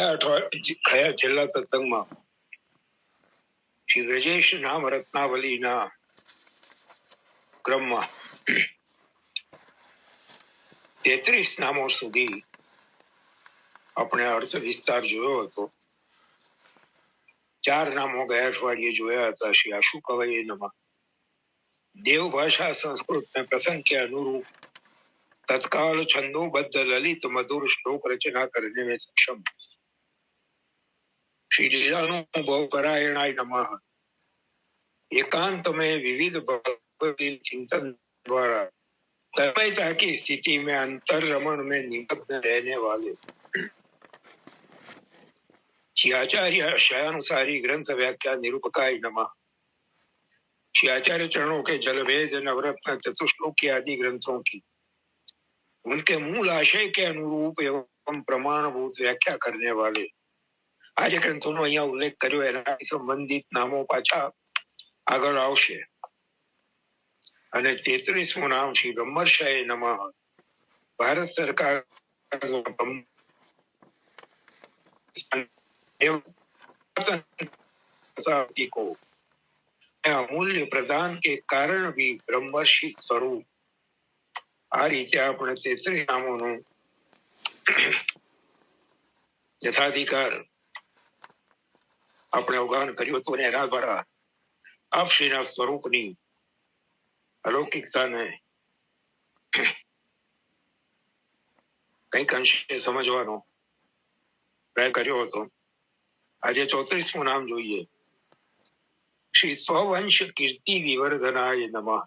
ગયા છેલ્લા સત્સંગમાં શ્રી વ્રજેશ નામ રત્નાવલીના ક્રમમાં 33 નામો સુધી આપણે અર્થ વિસ્તાર જોયો હતો. 4 નામો ગયા અઠવાડિયે જોયા હતા. શ્રી આશુ કવયે નમઃ. દેવ ભાષા સંસ્કૃત में प्रसंग के अनुरूप तत्काल छंदोबद्ध ललित मधुर श्लोक रचना करने में सक्षम श्री लीलानुभव परायणाय नमः. एकांत में विविध भक्ति चिंतन द्वारा तन्मयता की स्थिति में अंतर रमण में निमग्न रहने वाले श्री आचार्य शयानुसारी ग्रंथ व्याख्या निरूपकाय नमः. श्री आचार्य चरणों के जलभेद नवरत्न चतुश्लोकी आदि ग्रंथों की उनके मूल आशय के अनुरूप एवं प्रमाणभूत व्याख्या करने वाले आज ग्रंथों અહીંયા ઉલ્લેખ કર્યો એના સંબંધિત નામો પાછા આગળ આવશે. અને 33મું નામ શ્રી બ્રહ્મર્ષાય નમઃ. ભારત સરકાર को अमूल्य प्रदान के कारण भी ब्रह्मर्षि स्वरूप. આ રીતે આપણે 33 નામોનું યથાધિકાર આપણે અવગાહન કર્યું હતું અને એના દ્વારા આપ શ્રીના સ્વરૂપની અલૌકિકતાને કંઈક અંશે સમજવાનો પ્રયત્ન કર્યો હતો. આજે 34મું નામ જોઈએ. શ્રી સ્વવંશ કીર્તિ વિવર્ધનાય નમઃ.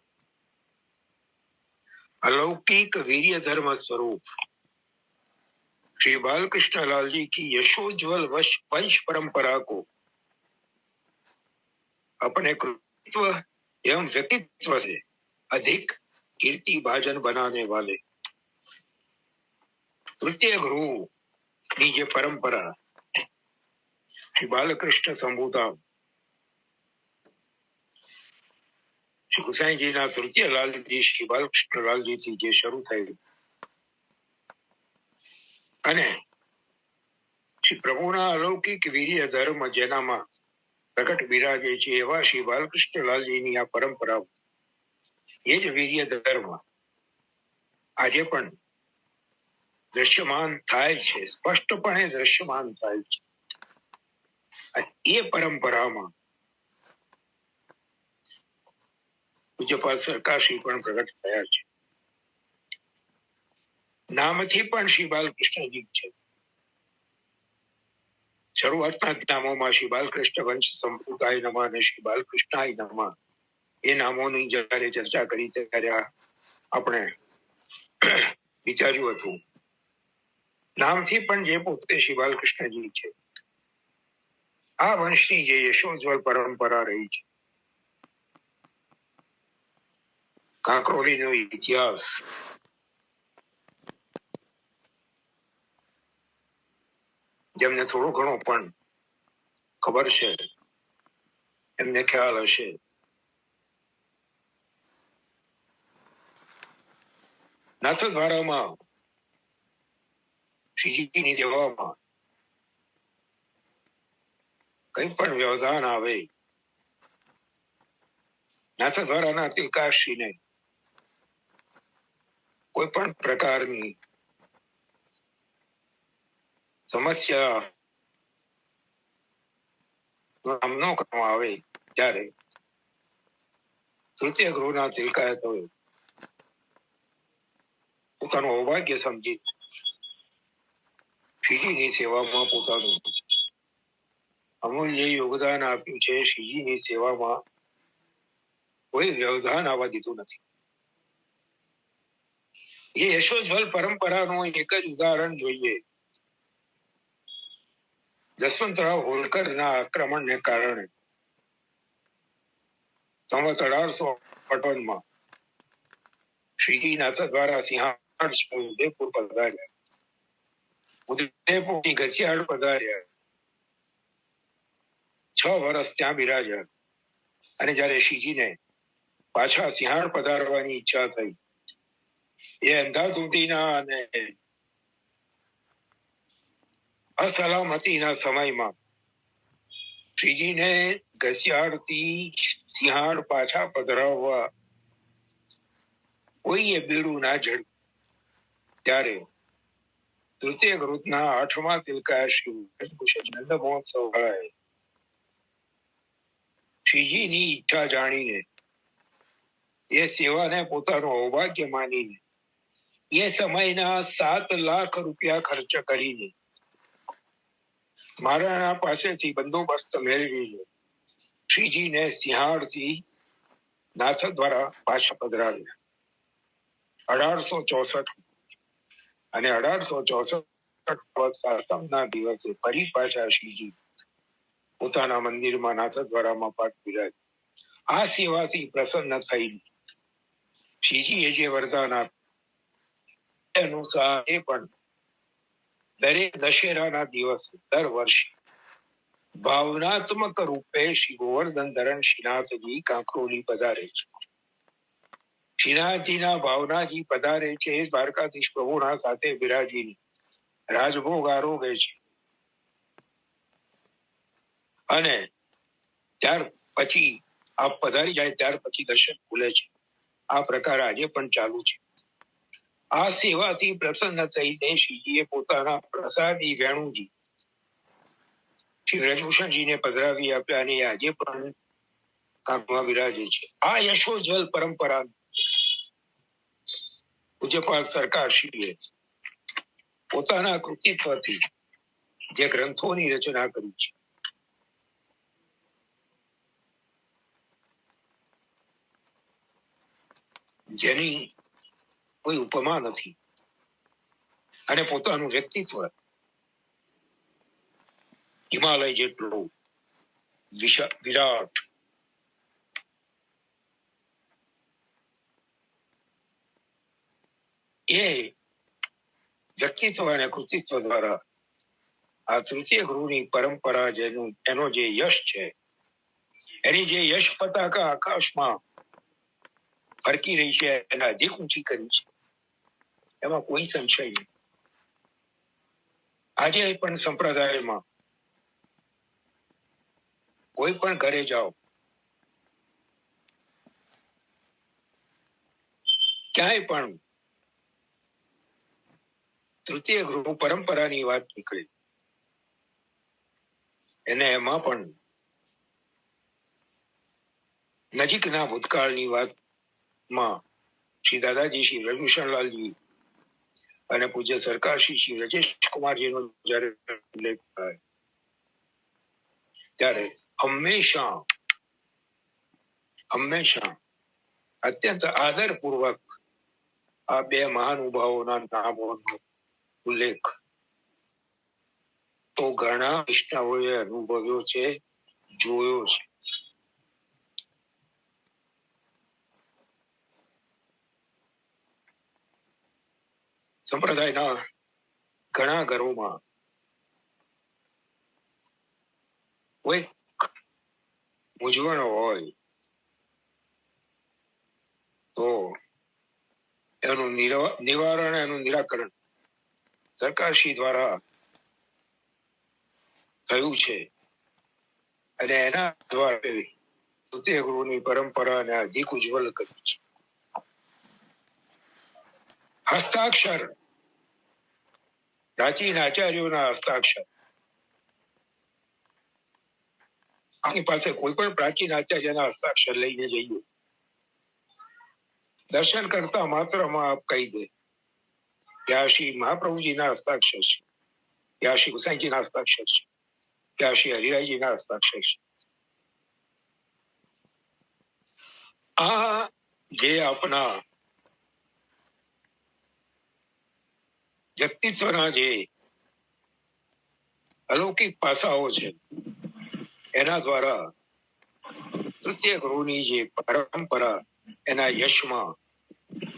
अलौकिक वीर्य धर्म स्वरूप श्री बालकृष्ण लाल जी की यशोज्वल वंश परंपरा को अपने कृतित्व एवं व्यक्तित्व से अधिक कीर्ति भाजन बनाने वाले तृतीय गुरु की ये परंपरा श्री बालकृष्ण संभूता श्री गुसाई जी ना तृतीय लालजी श्री बालकृष्ण लालजी થી જે શરૂ થઈ અને શ્રી પ્રભુના અલૌકિક વીર્ય ધર્મ જેનામાં પ્રકટ બિરાજે છે એવા શ્રી બાલકૃષ્ણ લાલજીની આ પરંપરા એ જ વીર્ય ધર્મ આજે પણ દ્રશ્યમાન થાય છે, સ્પષ્ટપણે દ્રશ્યમાન થાય છે. એ પરંપરામાં પૂજ્યપાદ સરકારશ્રી પણ પ્રગટ થયા છે. નામથી પણ શ્રી બાલકૃષ્ણજી છે. શરૂઆતના નામોમાં શ્રી બાલકૃષ્ણ વંશ સંપ્રદાય નમઃ અને શ્રી બાલકૃષ્ણાય નમઃ એ નામોની જયારે ચર્ચા કરી ત્યારે આપણે વિચાર્યું હતું નામથી પણ જે પોતે શ્રી બાલકૃષ્ણજી છે. આ વંશની જે યશોજ્વલ પરંપરા રહી છે, કાંકરોલીનો ઇતિહાસ જેમને થોડો ઘણો પણ ખબર છે એમને ખ્યાલ હશે. નાથદ્વારામાં શ્રીજીની સેવામાં કઈ પણ વ્યવધાન આવે નાથદ્વારાના તિલકાશ્રીને કોઈ પણ પ્રકારની સમસ્યા સામનો કરવામાં આવે ત્યારે તૃતીય ગૃહના તિલકાયતોએ પોતાનું સૌભાગ્ય સમજી શ્રીજીની સેવામાં પોતાનું અમૂલ્ય યોગદાન આપ્યું છે. શ્રીજીની સેવામાં કોઈ વ્યવધાન આવવા દીધું નથી. એ યશોજ્વલ પરંપરાનું એક જ ઉદાહરણ જોઈએ. જસવંતરાવ હોલકરના આક્રમણને કારણે સંવત 1858 શ્રીજી નાથદ્વારા સિંહાસન ઉદયપુર પધાર્યા. ઉદયપુરથી ગસિયાડ પધાર્યા. 6 વર્ષ ત્યાં બિરાજ્યા અને જયારે શ્રીજીને પાછા સિંહાડ પધારવાની ઈચ્છા થઈ એ અંધાધૂંધીના અને અસલામતીના સમયમાં શ્રીજીને ઘસિયાળથી સિંહાડ પાછા પધરાવવા કોઈએ બીડું ના જડ્યું ત્યારે તૃતીય વૃતના 8મા તિલકા શ્રી નંદ મહોત્સવ ભરાય. શ્રીજીની ઈચ્છા જાણીને એ સેવાને પોતાનું સૌભાગ્ય માનીને એ સમયના 7 લાખ રૂપિયા ખર્ચ કરીને મહારાણા પાસેથી બંદોબસ્ત મેળવીને શ્રીજીને સિંહાડથી નાથ દ્વારા પાછા પધરાવ્યા. 1864 અને 1864 દિવસે ફરી પાછા શ્રીજી પોતાના મંદિરમાં નાથ દ્વારામાં પાઠ બિરાજ્યા. આ સેવાથી પ્રસન્ન થઈ શ્રીજીએ જે વરદાન આપ્યું અનુસાર એ પણ દરેક દશેરાના દિવસે દર વર્ષે ભાવનાત્મક રૂપે શ્રી ગોવર્ધન ધરણ શ્રીનાથજી કાંકરોલી પધારે છે. શ્રીનાથજીના ભાવનાજી પધારે છે. દ્વારકાધીશ પ્રભુના સાથે બિરાજીને રાજભોગ આરોગે છે અને ત્યાર પછી આપ પધારી જાય ત્યાર પછી દર્શન ખુલે છે. આ પ્રકાર આજે પણ ચાલુ છે. આ સેવાથી પ્રસન્ન થઈને શ્રીજીએ પોતાના પ્રસાદી વેણુજી શ્રી બ્રજભૂષણજીને પધરાવી આપ્યા અને આજે પણ કાંકમાં બિરાજે છે. આ યશોજ્વલ પરંપરા પૂજ્યપાદ સરકારશ્રીએ પોતાના કૃતિત્વથી જે ગ્રંથોની રચના કરી છે જેની કોઈ ઉપમા નથી અને પોતાનું વ્યક્તિત્વ હિમાલય જેટલું વિરાટ એ વ્યક્તિત્વ અને કૃતિત્વ દ્વારા આ તૃતીય ગુરુની પરંપરા એનો જે યશ છે એની જે યશ પતાકા આકાશમાં ફરકી રહી છે એને અધિક ઊંચી કરી છે એમાં કોઈ સંશય નથી. આજે પણ સંપ્રદાયમાં કોઈ પણ ઘરે જાઓ ક્યાંય પણ તૃતીય ગૃહ પરંપરાની વાત નીકળે એને એમાં પણ નજીકના ભૂતકાળની વાતમાં શ્રી દાદાજી શ્રી બ્રજભૂષણલાલજી અને પૂજ્ય સરકાર શ્રી રજેશ કુમારજીનો જયારે ઉલ્લેખ થાય ત્યારે હંમેશા અત્યંત આદરપૂર્વક આ બે મહાનુભાવોના નામોનો ઉલ્લેખ તો ઘણા વૈષ્ણવોએ અનુભવ્યો છે, જોયો છે. સંપ્રદાયના ઘણા ઘરોમાં કોઈ મૂંઝવણ હોય તો એનું નિવારણ એનું નિરાકરણ સરકારશ્રી દ્વારા થયું છે અને એના દ્વારા તૃતીય ગુરુની પરંપરાને અધિક ઉજ્જવલ કરી છે. હસ્તાક્ષર પ્રાચીન આચાર્યોના હસ્તાક્ષર આપની પાસે કોઈ પણ પ્રાચીન આચાર્યના હસ્તાક્ષર લઈને જઈએ દર્શન કરતા માત્રમાં આપ કહી દે કે આ શ્રી મહાપ્રભુજીના હસ્તાક્ષર છે, કે આ શ્રી ગુસાઈજીના હસ્તાક્ષર છે, કે આ શ્રી હરિરાયજીના હસ્તાક્ષર છે. આ જે આપના વ્યક્તિત્વના જે અલૌકિક પાસાઓ છે એના દ્વારા તૃતીય ગુરુની જે પરંપરા એના યશમાં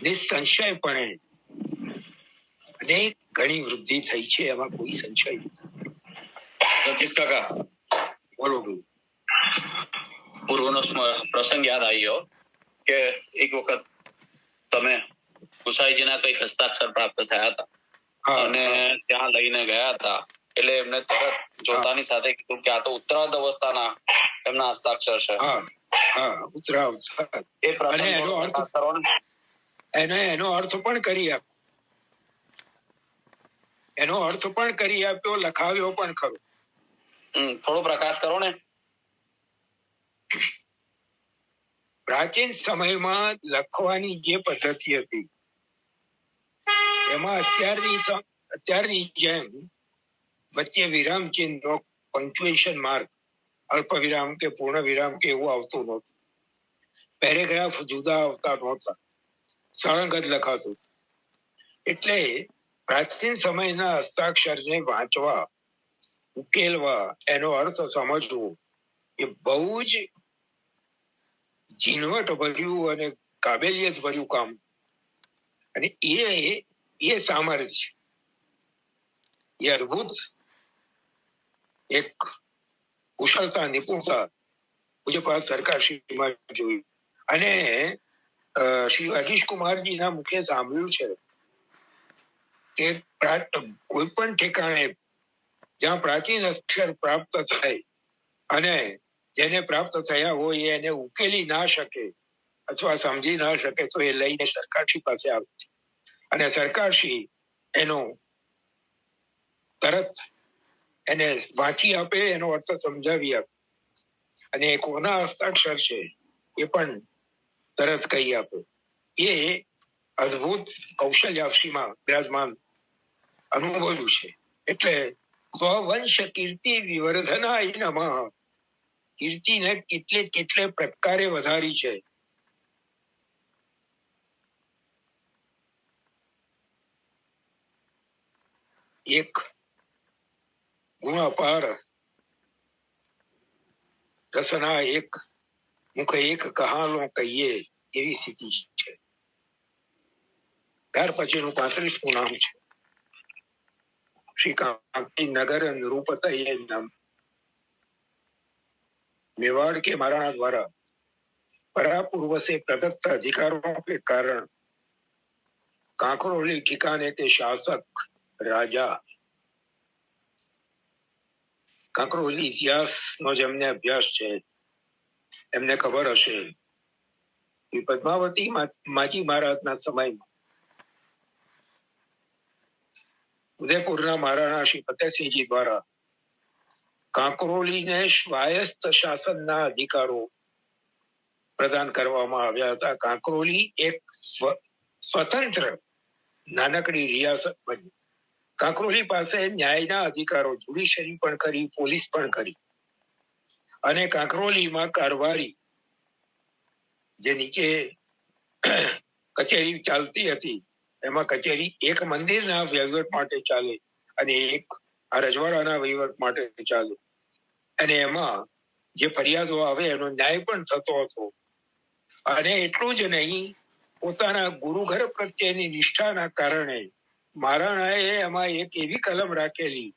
નિસંશયપણે અનેક ઘણી વૃદ્ધિ થઈ છે, એમાં કોઈ સંશય નથી. સતીશ કાકા બોલો. પૂર્વનો પ્રસંગ યાદ આવ્યો કે એક વખત તમે ગુસાઈજીના કઈક હસ્તાક્ષર પ્રાપ્ત થયા હતા અને ત્યાં લઈને ગયા હતા એટલે એમને તરત જોતાની સાથે કીધું કે આ તો ઉત્તરાર્ધ અવસ્થાના એમના હસ્તાક્ષર છે. એ એનો અર્થ પણ કરી આપ્યો. એનો અર્થ પણ કરી આપ્યો, લખાવ્યો પણ ખરો. થોડો પ્રકાશ કરો ને. પ્રાચીન સમયમાં લખવાની જે પદ્ધતિ હતી એમાં અત્યારની જેમ વચ્ચે વિરામ ચિહ્નો, પંક્ચ્યુએશન માર્ક, અલ્પ વિરામ કે પૂર્ણ વિરામ કે એવું આવતું નહોતું. પેરેગ્રાફ જુદા આવતા નહોતા, સળંગ જ લખાતું. એટલે પ્રાચીન સમયના હસ્તાક્ષરને વાંચવા, ઉકેલવા, એનો અર્થ સમજવો એ બહુ જ ઝીણવટ ભર્યું અને કાબેલિયત ભર્યું કામ. અને એ સામર્થ્ય, એ અદભુત એક કુશળતા, નિપુણતા પૂજ્યપાદ સરકારશ્રીમાં જોયું. અને શ્રી વાગીશ કુમારજીના મુખે સાંભળ્યું છે કે કોઈ પણ ઠેકાણે જ્યાં પ્રાચીન અક્ષર પ્રાપ્ત થાય અને જેને પ્રાપ્ત થયા હોય એને ઉકેલી ના શકે અથવા સમજી ના શકે તો એ લઈને સરકારશ્રી પાસે આવે અને સરકારશ્રી એનો તરત એને વાંચી આપે, એનો અર્થ સમજાવી આપે અને એ કોના હસ્તાક્ષર છે એ પણ તરત કહી આપે. એ અદભુત કૌશલ્યાક્ષીમાં બિરાજમાન અનુભવ્યું છે. એટલે સ્વવંશ કીર્તિ વિવર્ધનાય નમઃ. કીર્તિને કેટલે પ્રકારે વધારી છે. એક ગુણ અપાર રસના એક મુખ એક કહાલો કહીએ એવી સ્થિતિ છે. ત્યાર પછીનું 35મું નામ છે श्री कांति नगर निरूपतये नाम. मेवाड़ के महाराणा द्वारा परापूर्व से प्रदत्त अधिकारों के कारण कांकरोली ठिकाने के शासक राजा, કાંકરોલી ઇતિહાસનો જેમને અભ્યાસ છે એમને ખબર હશે કે પદ્માવતી માજી મહારાજના સમયમાં ઉદયપુરના મહારાણા શ્રી ફતેહસિંહજી દ્વારા કાંકરોલીને સ્વાયત્ત શાસનના અધિકારો પ્રદાન કરવામાં આવ્યા હતા. કાંકરોલી એક સ્વતંત્ર નાનકડી રિયાસત બની. કાંકરોલી પાસે ન્યાયના અધિકારો, જ્યુડિશરી પણ કરી, પોલીસ પણ કરી. અને કાંકરોલીમાં કારવારી, જે નીચે કચેરી ચાલતી હતી એમાં કચેરી એક મંદિરના વહીવટ માટે ચાલે અને એક આ રજવાડાના વહીવટ માટે ચાલે. અને એમાં જે ફરિયાદો આવે એનો ન્યાય પણ થતો હતો. અને એટલું જ નહીં, પોતાના ગુરુઘર પ્રત્યેની નિષ્ઠાના કારણે મહારાણાએ એમાં એક એવી કલમ રાખેલી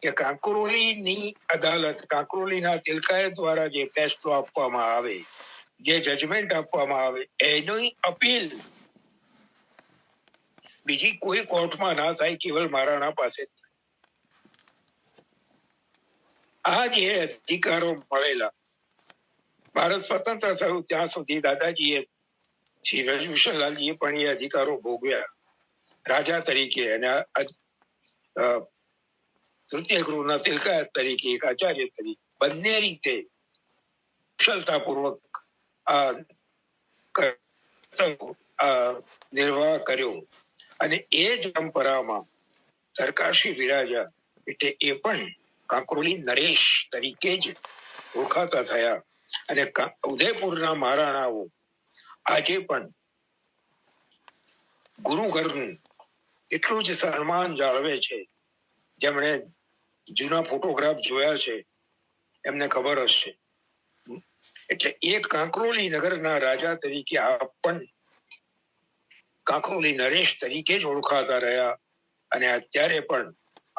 કે કાંકરોલીની અદાલત, કાંકરોલીના તિલકાયત દ્વારા જે ફેસલો આપવામાં આવે, જે જજમેન્ટ આપવામાં આવે, એની અપીલ બીજી કોઈ કોર્ટમાં ના થાય, કેવલ મહારાણા પાસે. આ જે અધિકારો મળેલા, ભારત સ્વતંત્ર થયું ત્યાં સુધી દાદાજીએ, શ્રી બ્રજભૂષણલાલજીએ પણ એ અધિકારો ભોગવ્યા રાજા તરીકે અને તૃતીય ગૃહના તિલકાયત તરીકે, એક આચાર્ય તરીકે, બંને રીતે કુશળતાપૂર્વક નિર્વાહ કર્યો. અને એ જ પરંપરામાં સરકારશ્રી બિરાજ્યા એટલે એ પણ કાંકરોલી નરેશ તરીકે જ ઓળખાતા થયા. અને ઉદયપુરના મહારાણાઓ આજે પણ ગુરુઘરનું એટલું જ સન્માન જાળવે છે. જેમણે જૂના ફોટોગ્રાફ જોયા છે એમને ખબર હશે. એટલે એક કાંકરોલી નગરના રાજા તરીકે પણ કાંકરોલી નરેશ તરીકે જ ઓળખાતા રહ્યા. અને અત્યારે પણ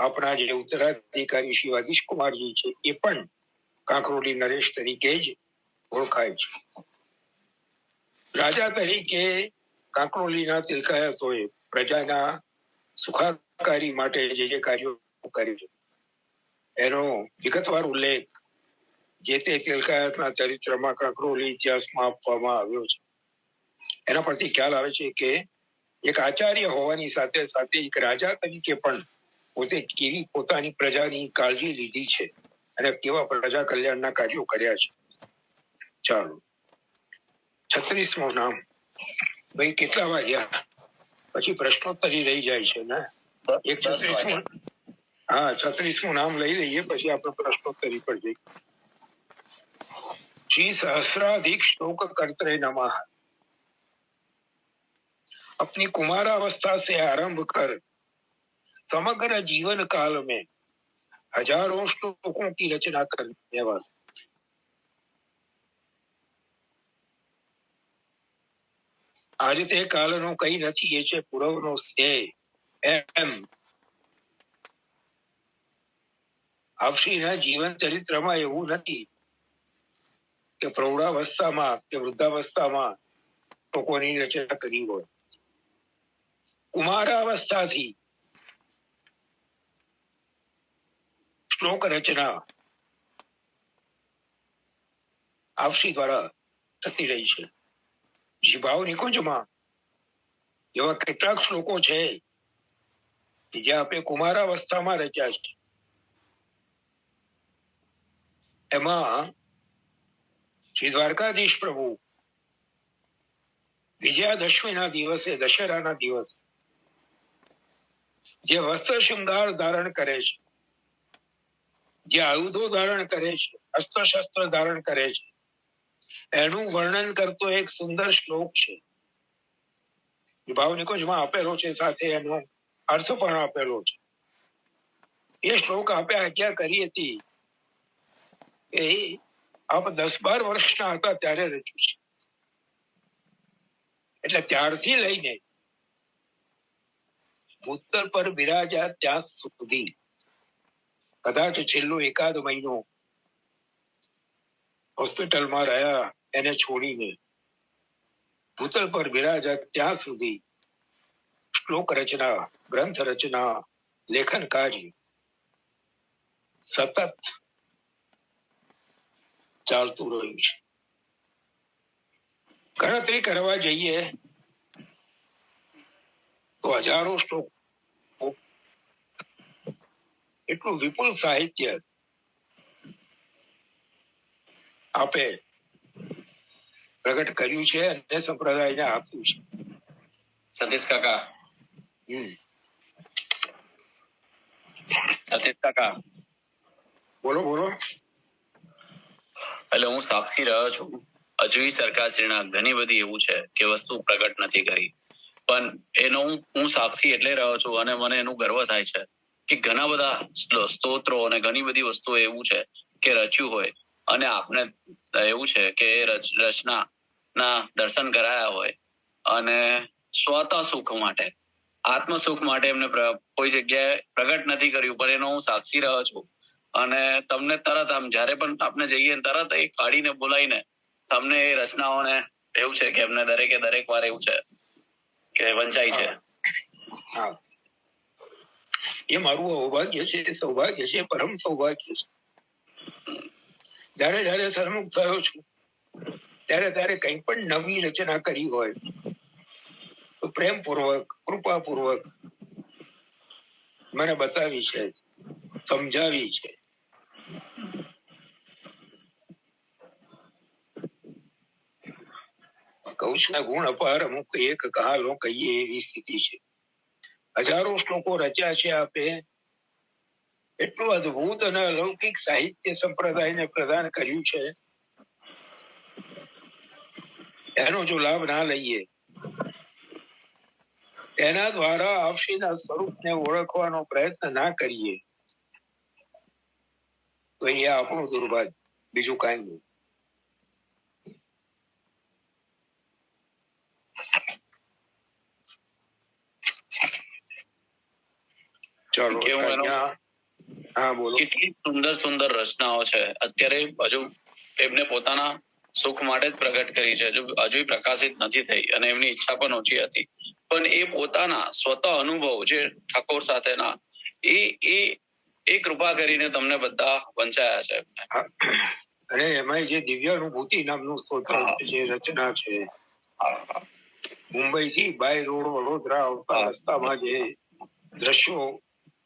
આપણા જે ઉત્તરાધિકારી શ્રી વાગીશ કુમારજી છે એ પણ કાંકરોલી નરેશ તરીકે જ ઓળખાય છે. રાજા તરીકે કાંકરોલીના તિલકાયતોએ પ્રજાના સુખાકારી માટે જે કાર્યો કર્યું છે એનો વિગતવાર ઉલ્લેખ જે તે તિલકાયતના ચરિત્રમાં કાંકરોલી ઇતિહાસમાં આપવામાં આવ્યો છે. એના પરથી ખ્યાલ આવે છે કે એક આચાર્ય હોવાની સાથે સાથે એક રાજા તરીકે પણ પોતે કેવી પોતાની પ્રજાની કાળજી લીધી છે અને કેવા પ્રજા કલ્યાણના કાર્યો કર્યા છે. ચાલો 36મું નામ. ભાઈ કેટલા વાગ્યા? પછી પ્રશ્નોત્તરી રહી જાય છે ને. એક 36મું, હા 36મું નામ લઈ લઈએ પછી આપણે પ્રશ્નોત્તરી પર જઈએ. श्री सहस्राधिक श्लोक कर्त्रे नमः. अपनी कुमारावस्था से आरंभ कर समग्र जीवन काल में हजारों श्लोकों की रचना करने वाले आज ते कालનો કઈ નથી એ છે પૂર્વનો સ્નેહ. એમ આપશ્રીના જીવન ચરિત્રમાં એવું નથી કે પ્રૌઢાવસ્થામાં કે વૃદ્ધાવસ્થામાં શ્લોકોની રચના કરી હોય. કુમારાવસ્થાથી શ્લોક રચના આપશ્રી દ્વારા થતી રહી છે. જીભાવ નિકુંજમાં એવા કેટલાક શ્લોકો છે કે જે આપણે કુમારાવસ્થામાં રચ્યા છે. એમાં શ્રી દ્વારકાધીશ પ્રભુ વિજયાદશમીના દિવસે, દશેરાના દિવસે જે વસ્ત્ર શૃંગાર ધારણ કરે છે, જે આયુધો ધારણ કરે છે, અસ્ત્ર શસ્ત્ર ધારણ કરે છે, એનું વર્ણન કરતો એક સુંદર શ્લોક છે. ભાવ નિકુંજમાં આપેલો છે, સાથે એનો અર્થ પણ આપેલો છે. એ શ્લોક આપે આજ્ઞા કરી હતી કે આપ 10-12 વર્ષના હતા ત્યારે રચ્યું છે. એટલે ત્યારથી લઈને ભૂતલ પર બિરાજ્યા ત્યાં સુધી કદાચ છેલ્લો એકાદ મહિનો હોસ્પિટલમાં રહ્યા એને છોડીને ભૂતલ પર બિરાજ્યા ત્યાં સુધી શ્લોક રચના, ગ્રંથ રચના, લેખન કાર્ય સતત ચાલતું રહ્યું છે. ગણતરી કરવા જઈએ તો હજારો શ્લોક, એટલું વિપુલ સાહિત્ય આપે પ્રગટ કર્યું છે અને સંપ્રદાયને આપ્યું છે. સતીશ કાકા, સતીશ કાકા બોલો બોલો. એટલે હું સાક્ષી રહ્યો છું. હજુ સરકારશ્રીના ઘણી બધી એવું છે કે વસ્તુ પ્રગટ નથી કરી, પણ એનો હું સાક્ષી એટલે રહ્યો છું અને મને એનું ગર્વ થાય છે કે ઘણા બધા સ્તોત્રો અને ઘણી બધી વસ્તુઓ એવું છે કે રચ્યું હોય અને આપણે એવું છે કે રચના ના દર્શન કરાયા હોય અને સ્વતઃ સુખ માટે, આત્મ સુખ માટે એમને કોઈ જગ્યાએ પ્રગટ નથી કર્યું, પણ એનો હું સાક્ષી રહ્યો છું. અને તમને તરત આમ જયારે પણ આપણે જઈએ તરત એ કાઢીને બોલાવીને તમને એ રચનાઓને એવું છે કે એમને દરેક વાર એવું છે કે વંચાય છે. એ મારું સૌભાગ્ય છે, સૌભાગ્ય છે, પરમ સૌભાગ્ય છે. જયારે સન્મુખ થયો છું ત્યારે કંઈ પણ નવી રચના કરી હોય તો પ્રેમપૂર્વક, કૃપાપૂર્વક મને બતાવી છે, સમજાવી છે. કૌશના ગુણ અપાર અમુક એક કહાલો કહીએ એવી સ્થિતિ છે. હજારો શ્લોકો રચ્યા છે આપે. એટલું અદભુત અને અલૌકિક સાહિત્ય સંપ્રદાયને પ્રદાન કર્યું છે. એનો જો લાભ ના લઈએ, એના દ્વારા આપશ્રીના સ્વરૂપને ઓળખવાનો પ્રયત્ન ના કરીએ તો એ આપણું દુર્ભાગ્ય, બીજું કાંઈ નહીં. ચાલો, હા બોલો. કેટલી સુંદર રચનાઓ છે. અત્યારે હજુ એમને પોતાના સુખ માટે જ પ્રગટ કરી છે, હજુ પ્રકાશિત નથી થઈ અને એમની ઈચ્છા પણ ઓછી હતી, પણ એ પોતાના સ્વતઃ અનુભવ જે ઠાકોર સાથેના એ એ કૃપા કરીને તમને બધા વંચાયા છે. અને એમાં જે દિવ્ય અનુભૂતિ નામનું સ્તોત્ર જે રચના છે, મુંબઈ થી બાય રોડ વડોદરા આવતા રસ્તામાં જે દ્રશ્યો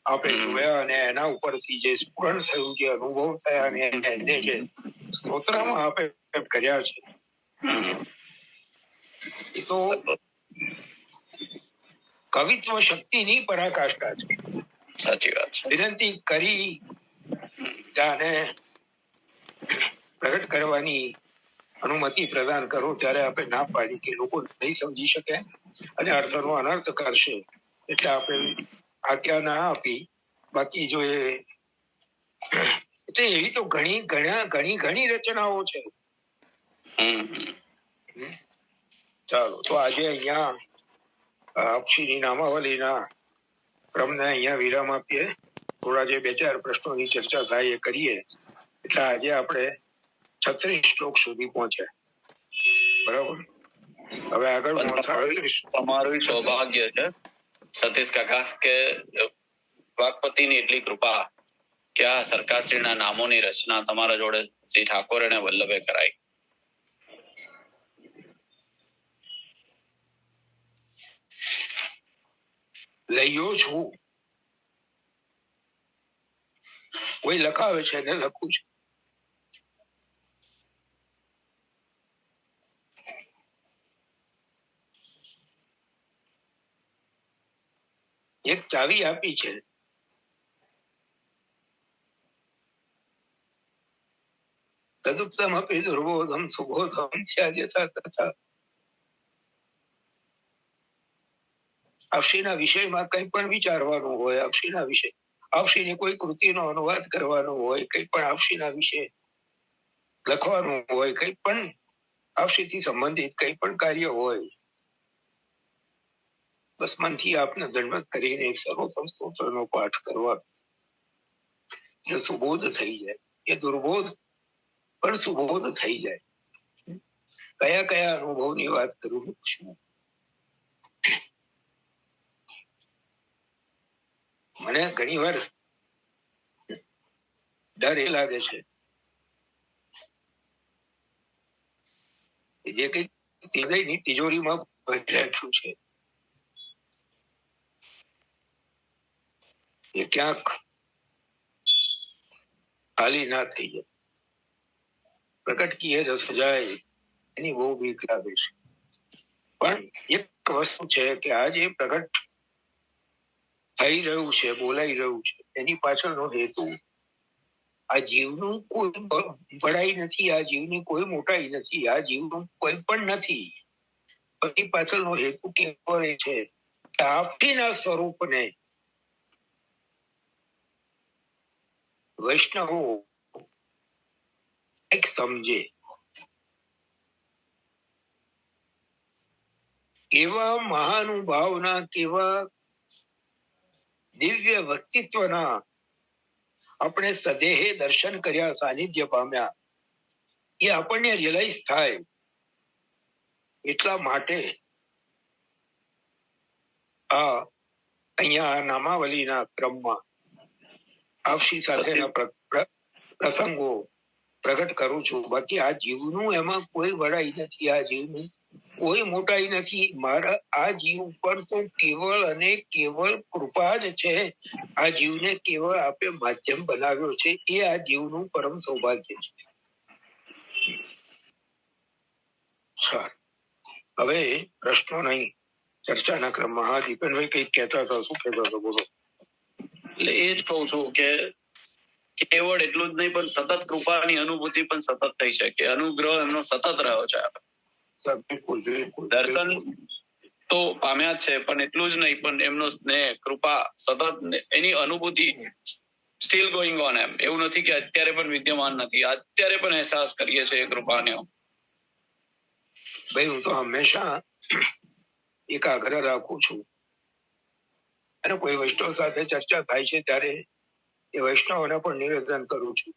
આપણે જોયા અને એના ઉપરથી જે સ્ફુરણ થયું, જે અનુભવ થયા અને એને જે સ્તોત્રમાં આપણે કર્યા છે, એ તો કવિત્વ શક્તિની પરાકાષ્ઠા છે. સાચી વાત છે. વિનંતી કરી અને પ્રગટ કરવાની અનુમતિ પ્રદાન કરો ત્યારે આપણે ના પાડી કે લોકો નહીં સમજી શકે અને અર્થનો અનર્થ કરશે, એટલે આપણે આજ્ઞા ના આપી. બાકી જો એટલે એવી તો ઘણી રચનાઓ છે. ચાલો, તો આજે અહીંયા આપશીની નામાવલીના ક્રમને અહીંયા વિરામ આપીએ. થોડા જે 2-4 પ્રશ્નોની ચર્ચા થાય એ કરીએ. એટલે આજે આપણે 36 શ્લોક સુધી પહોંચ્યા. બરાબર. હવે આગળ તમારું સૌભાગ્ય છે સતીશ કાકા કે વાઘપતિની એટલી કૃપા કે આ સરકારશ્રીના નામોની રચના તમારા જોડે શ્રી ઠાકોર અને વલ્લભે કરાઈ. લઈયો છું, કોઈ લખાવે છે ને લખું છું. એક ચાવી આપી છે, તદુત્તમ અપી દુર્બોધમ સુબોધમ સ્યાદ્યથા તથા. આપશીના વિષયમાં કંઈ પણ વિચારવાનું હોય, આપશીના વિષય, આપશીની કોઈ કૃતિનો અનુવાદ કરવાનો હોય, કંઈ પણ આપશીના વિશે લખવાનું હોય, કંઈ પણ આપશીથી સંબંધિત કંઈ પણ કાર્ય હોય, બસ મનથી આપને દંડવત કરીને એક સર્વોત્તમ સ્તોત્રનો પાઠ કરવા, જે સુબોધ થઈ જાય. એ દુર્બોધ પણ સુબોધ થઈ જાય. કયા કયા અનુભવની વાત કરું છું? મને ઘણી વાર ડર એ લાગે છે કે જે કઈ હૃદયની તિજોરીમાં ભરી રાખ્યું છે એ ક્યાંક ખાલી ના થઈ જાય. પ્રકટ કીએ રસ જાય એની બહુ બીક લાગે છે. પણ એક વસ્તુ છે કે આજે પ્રગટ થઈ રહ્યું છે, બોલાઈ રહ્યું છે, એની પાછળનો હેતુ આ જીવનું કોઈ બળાઈ નથી, આ જીવની કોઈ મોટાઈ નથી, આ જીવનું કોઈ પણ નથી. એની પાછળનો હેતુ કેવો છે કે આપટીના સ્વરૂપને વૈષ્ણવો એક સમજે. કેવા મહાનુભાવના, કેવા દિવ્ય વ્યક્તિત્વના આપણે સદેહે દર્શન કર્યા, સાનિધ્ય પામ્યા, એ આપણને રિયલાઇઝ થાય. એટલા માટે આ અહીંયા નામાવલીના ક્રમમાં આપશી સાથેના પ્રસંગો પ્રગટ કરું છું. બાકી આ જીવનું એમાં કોઈ વડાઈ નથી, આ જીવનું કોઈ મોટાઈ નથી. મારા આ જીવ ઉપર તો કેવળ અને કેવળ કૃપા જ છે. આ જીવને કેવળ આપે માધ્યમ બનાવ્યો છે, એ આ જીવનું પરમ સૌભાગ્ય છે. હવે પ્રશ્નો નહીં, ચર્ચાના ક્રમમાં. હા દીપેનભાઈ કઈક કહેતા હતા, શું કહેતા હતા? બોલો. એટલે એ જ કહું છું કે કેવળ એટલું જ નહીં પણ સતત કૃપાની અનુભૂતિ પણ સતત થઈ શકે. અનુગ્રહ એમનો સતત રહ્યો છે. દર્શન તો પામ્યા છે, પણ એટલું જ નહીં પણ એમનો સ્નેહ, કૃપા સતત, એની અનુભૂતિ સ્ટીલ ગોઈંગ ઓન. એમ એવું નથી કે અત્યારે પણ વિદ્યમાન નથી, અત્યારે પણ અહેસાસ કરીએ છીએ કૃપાને. ભાઈ હું તો હંમેશા એક આગ્રહ રાખું છું, અને કોઈ વૈષ્ણવ સાથે ચર્ચા થાય છે ત્યારે એ વૈષ્ણવને પણ નિવેદન કરું છું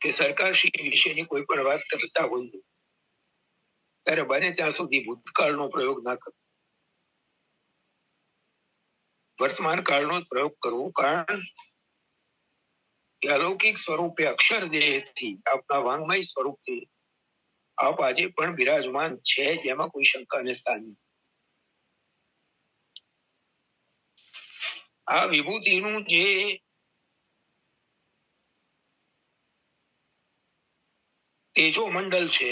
કે સરકારશ્રી વિશેની કોઈ પણ વાત કરતા હોય ત્યારે બને ત્યાં સુધી ભૂતકાળનો પ્રયોગ ના કરો. વર્તમાન કાળનો જ પ્રયોગ કરવો, કારણ કે અલૌકિક સ્વરૂપે અક્ષર દેહથી આપના વાંગમય સ્વરૂપથી આપ આજે પણ બિરાજમાન છે, જેમાં કોઈ શંકાને સ્થાન નથી. આ વિભૂતિનું જે તેજો મંડળ છે,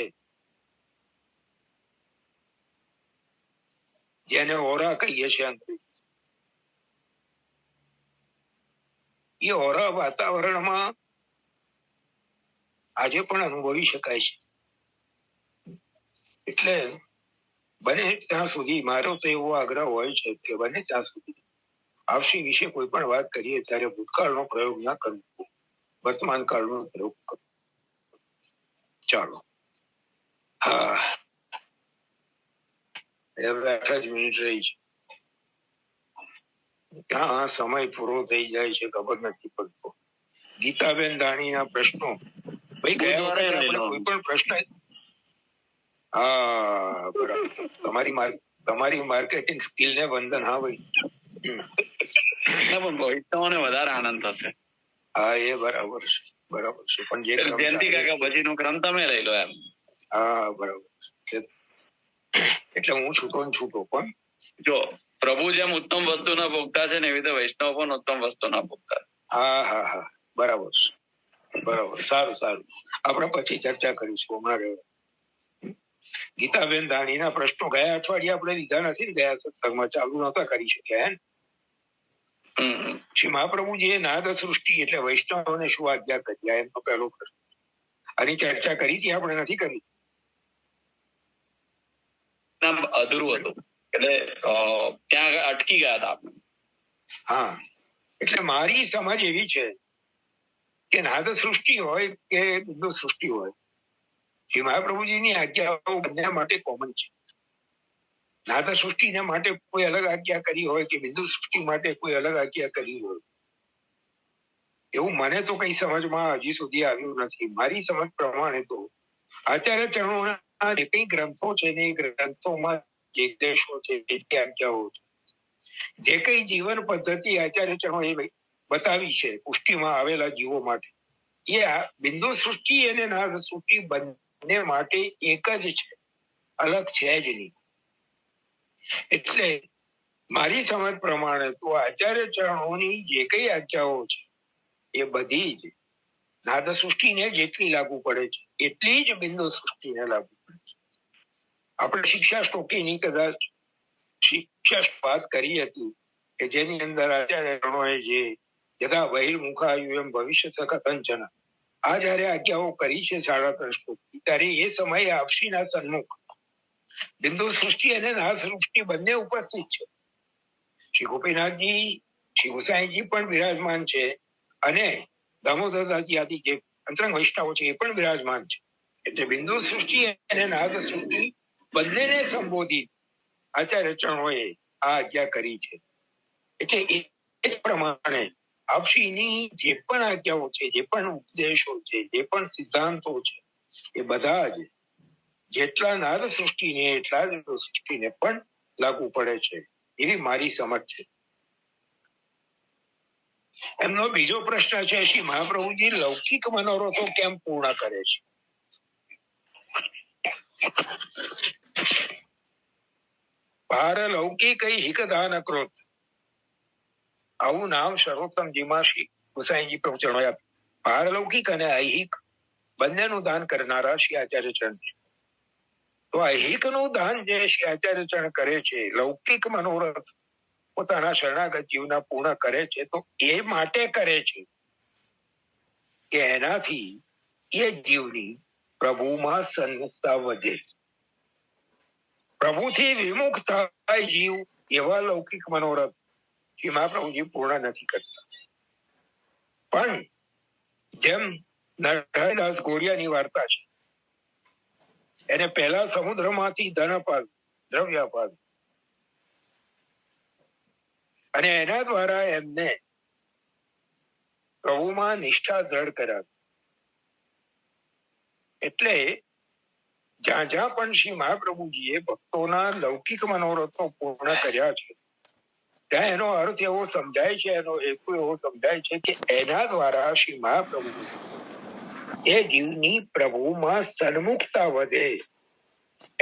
જેને ઓરા કહીએ છીએ અંગ્રેજી, એ ઓરા વાતાવરણમાં આજે પણ અનુભવી શકાય છે. એટલે બને ત્યાં સુધી મારો તો એવો આગ્રહ હોય છે કે બને ત્યાં સુધી આવશી વિશે કોઈ પણ વાત કરીએ ત્યારે ભૂતકાળનો પ્રયોગ ના કરવો, વર્તમાન કાળનો પ્રયોગ કરવો. ચાલો, હા, હવે 8 જ મિનિટ રહી છે. ક્યાં સમય પૂરો થઈ જાય છે ખબર નથી પડતો. ગીતાબેન દાણીના પ્રશ્નો, ભાઈ ગયા વખતે આપણે કોઈ પણ પ્રશ્ન, હા બરાબર, તમારી માર્કેટિંગ સ્કિલ ને વંદન. હા ભાઈ, પણ ભવિષ્યને વધારે આનંદ થશે. હા એ બરાબર છે, બરાબર છે. પણ જે જયંતિ કાકા પછીનો ક્રમ તમે લઈ લો એમ. હા બરાબર છે. એટલે હું છૂટો પણ જો પ્રભુ જેમ ઉત્તમ વસ્તુના ભોગતા છે ને એવી રીતે વૈષ્ણવ પણ ઉત્તમ વસ્તુના ભોગતા. હા હા હા, બરાબર છે, બરાબર. સારું સારું, આપણે પછી ચર્ચા કરીશું. હમણાં ગીતાબેન દાણીના પ્રશ્નો ગયા અઠવાડિયે આપણે લીધા નથી ને, ગયા સત્સંગમાં ચાલુ નતા કરી શક્યા. શ્રી મહાપ્રભુજીએ નાદ સૃષ્ટિ એટલે વૈષ્ણવને શું આજ્ઞા કરી, એમનો પહેલો પ્રશ્ન. આની ચર્ચા કરી હતી આપણે, નથી કરી? અધૂરું હતું એટલે ત્યાં અટકી ગયા હતા આપણે. હા, એટલે મારી સમજ એવી છે કે નાદ સૃષ્ટિ હોય કે બિંદુ સૃષ્ટિ હોય, શ્રી મહાપ્રભુજીની આજ્ઞાઓ બંને માટે કોમન છે. નાદ સૃષ્ટિને માટે કોઈ અલગ આજ્ઞા કરી હોય કે બિંદુ સૃષ્ટિ માટે કોઈ અલગ આજ્ઞા કરી હોય, એવું મને તો કઈ સમજમાં હજી સુધી આવ્યું નથી. મારી સમજ પ્રમાણે તો આચાર્ય ચરણોના જે કઈ ગ્રંથો છે ને, એ ગ્રંથોમાં જે દેશો છે, જે આજ્ઞાઓ છે, જે કઈ જીવન પદ્ધતિ આચાર્ય ચરણોએ બતાવી છે પુષ્ટિમાં આવેલા જીવો માટે, એ બિંદુ સૃષ્ટિ અને નાદ સૃષ્ટિ બંને માટે એક જ છે, અલગ છે જ નહીં. એટલે મારી સમજ પ્રમાણે તો આચાર્ય ચરણોની જે કઈ આજ્ઞાઓ છે એ બધી જ નાદ સૃષ્ટિને જેટલી લાગુ પડે છે એટલી જ બિંદુ સૃષ્ટિને લાગુ પડે છે. આપણે શિક્ષા સ્ટોકીની કદાચ શિક્ષા વાત કરી હતી કે જેની અંદર આચાર્ય ચરણોએ જે યથા બહિર્મુખાયુ એમ ભવિષ્ય કથંચન, આ જયારે આજ્ઞાઓ કરી છે 3.5 શ્લોકથી, ત્યારે એ સમયે આપશીના સન્મુખ બિંદુ સૃષ્ટિ અને નાદ સૃષ્ટિ બંને ઉપસ્થિત છે. શ્રી ગોપીનાથજી, શ્રી ગુસાઈજી પણ બિરાજમાન છે, અને દામોદરદાસજી આદિ જે અંતરંગ વૈષ્ણવો છે એ પણ બિરાજમાન છે. એટલે બિંદુ સૃષ્ટિ અને નાદ સૃષ્ટિ બંનેને સંબોધિત આચાર્ય ચરણોએ આ આજ્ઞા કરી છે. એટલે એ જ પ્રમાણે આપશીની જે પણ આજ્ઞાઓ છે, જે પણ ઉપદેશો છે, જે પણ સિદ્ધાંતો છે, એ બધા જ જેટલા નાદ સૃષ્ટિને એટલા જ સૃષ્ટિને પણ લાગુ પડે છે, એવી મારી સમજ છે. એમનો બીજો પ્રશ્ન છે, શ્રી મહાપ્રભુજી લૌકિક મનોરથો કેમ પૂર્ણ કરે છે? પારલૌકિક હિકદાન ક્રોધ, આવું નામ સર્વોત્તમજીમાં શ્રી ગુસાઈજી પ્રભુ ચરણોએ આપ્યું. પારલૌકિક અને ઐહિક બંનેનું દાન કરનારા શ્રી આચાર્ય ચરણ છે. તો ઐહિક નું દાન જે શ્રી આચાર્ય ચરણ કરે છે, લૌકિક મનોરથ પોતાના શરણાગત જીવના પૂર્ણ કરે છે, તો એ માટે કરે છે કે એનાથી એ જીવની પ્રભુમાં સન્મુખતા વધે. પ્રભુથી વિમુખ થાય જીવ, એવા લૌકિક મનોરથ શ્રી મહાપ્રભુજી પૂર્ણ નથી કરતા. પણ જેમ નરહરિદાસ ઘોડિયાની વાર્તા છે, એને પહેલા સમુદ્રમાંથી ધન અપાવ્યું, દ્રવ્ય અપાવ્યું, અને એના દ્વારા એમને પ્રભુમાં નિષ્ઠા દ્રઢ કરાવી. એટલે જ્યાં જ્યાં પણ શ્રી મહાપ્રભુજીએ ભક્તોના લૌકિક મનોરથો પૂર્ણ કર્યા છે, ત્યાં એનો અર્થ એવો સમજાય છે, એનો હેતુ એવો સમજાય છે કે એના દ્વારા શ્રી મહાપ્રભુ એ જીવની પ્રભુમાં સન્મુખતા વધે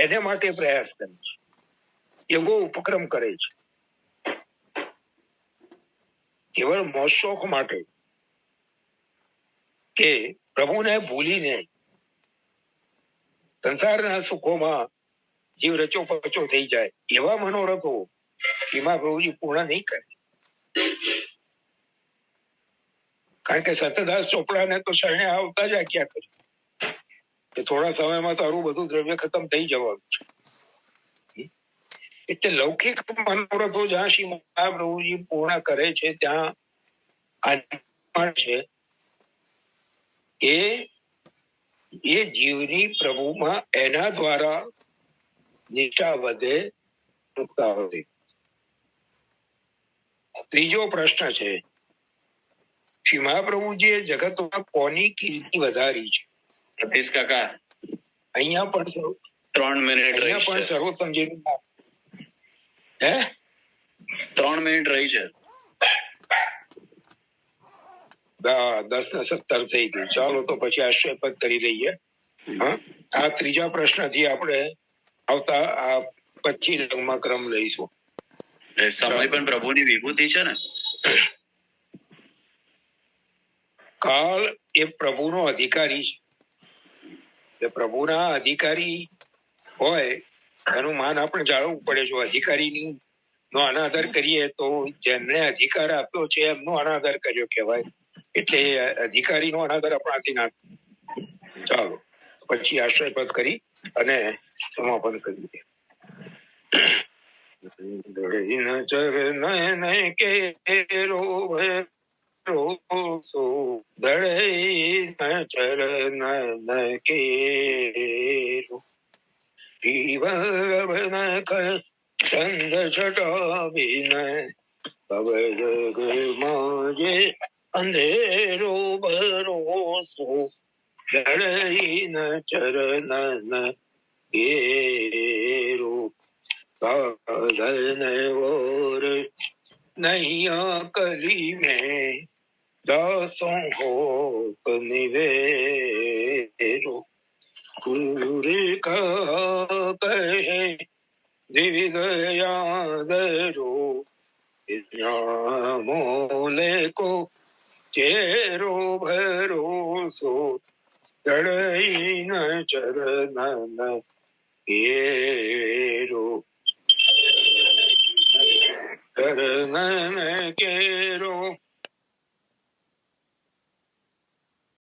એને માટે પ્રયાસ કરે છે, એવો ઉપક્રમ કરે છે. કેવળ મોશોખ માટે કે પ્રભુને ભૂલીને સંસારના સુખોમાં જીવ રચો પચો થઈ જાય એવા મનોરથો એમાં પ્રભુજી પૂર્ણ નહીં કરે. કારણ કે સત્યદાસ ચોપડાને તો શરણે આવતા જ આજ્ઞા કરી કે થોડા સમયમાં તારું બધું દ્રવ્ય ખતમ થઈ જવાનું છે. એટલે લૌકિક મનોરથો જ્યાં શ્રી મહાપ્રભુજી પૂર્ણ કરે છે ત્યાં છે કે એ જીવની પ્રભુમાં એના દ્વારા નિષ્ઠા વધે, મુક્તા વધે. ત્રીજો પ્રશ્ન છે, શ્રી મહાપ્રભુજીએ જગતમાં કોની કીર્તિ વધારી છે? સતીશ કાકા, અહીંયા પણ 3 મિનિટ અહીંયા પણ સર્વોત્તમજીનું નામ. હે 3 મિનિટ રહી છે. 10:17 થઈ ગઈ. ચાલો તો પછી આશ્ચર્યપદ કરી લઈએ. હા, આ ત્રીજા પ્રશ્નથી આપણે આવતા આ 25 ક્રમ લઈશું. સમય પણ પ્રભુની વિભૂતિ છે ને. કાળ એ પ્રભુનો અધિકારી છે. પ્રભુના અધિકારી હોય એનું માન આપણે જાળવવું પડે. જો અધિકારીની નો અનાદર કરીએ તો જેમને અધિકાર આપ્યો છે એમનો અનાદર કર્યો કહેવાય. એટલે અધિકારીનો અનાદર આપણાથી ના. ચાલો પછી આશ્રયપદ કરી અને સમાપન કરીએ. ચરણ કેરો ભરોસો દળે ચરણ કેરો જીવન ચંદ છટા વિનય કવજ માજે અંધેરો ભરોસો દળઈન ચરણ કેરો સાધન ઓર નૈયા કલી મેં દાસો હોત નિવેરો પૂરે કહે દિવ્ય યાદરો મોલે કો ચેરો ભરોસો દળઈન ચરણ કેરો ચરણ કેરો